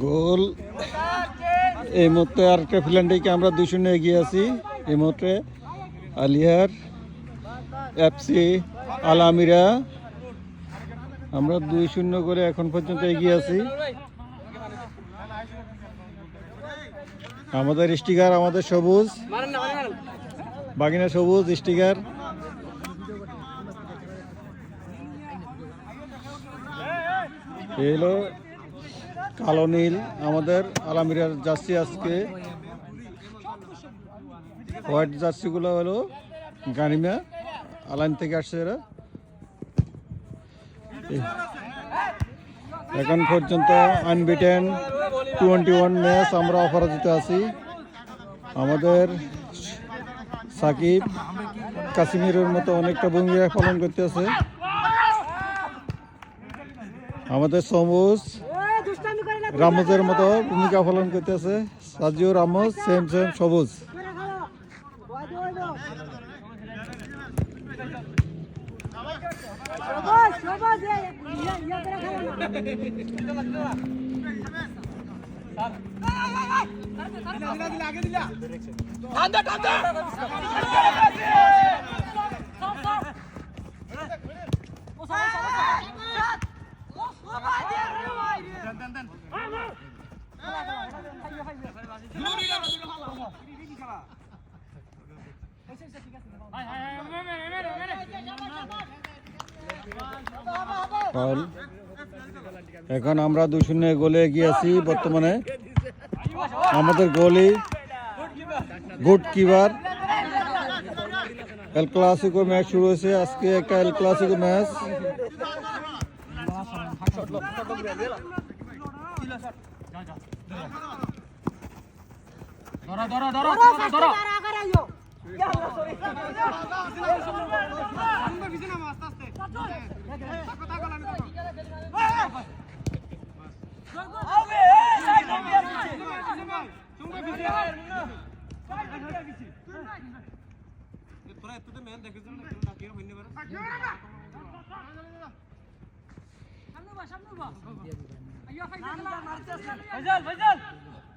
গোল এই মুহূর্তে আরেকটা ফিল্যান্ডিকে আমরা 2-0 এগিয়ে আছি। এই মুহূর্তে আলিয়ার এফসি আল আমিরা আমরা 2-0 করে এখন পর্যন্ত এগিয়ে আছি। আমাদের স্টিকার আমাদের সবুজ, বাগিনা সবুজ স্টিকার। এলো কালো নীল আমাদের আলামিরার জার্সি। আজকে হোয়াইট জার্সিগুলো হলো গানিমা আলাইন থেকে আসছে এরা। এখন পর্যন্ত আনবিটেন 21 ম্যাচ আমরা অপরাজিত আছি। আমাদের সাকিব কাশ্মীরের মতো অনেকটা ভূমিকা পালন করতেছে। আমাদের সবুজ রামোজের মতো ভূমিকা পালন করতেছে। সাজিও রামোজ সেম সবুজ। এখন আমরা 2-0 গোলে এগিয়ে আছি বর্তমানে। আমাদের goalie good keeper. El Clasico match শুরু হয়েছে আজকে, একটা এল ক্লাসিকো ম্যাচ।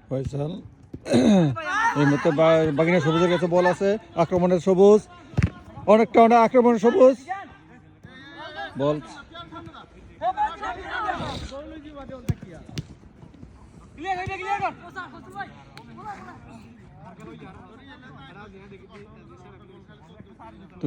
ফয়সাল এই মুহূর্তে বাগিনা সবুজের কাছে বল আছে। আক্রমণের সবুজ, অনেকটা আক্রমণের সবুজ বল।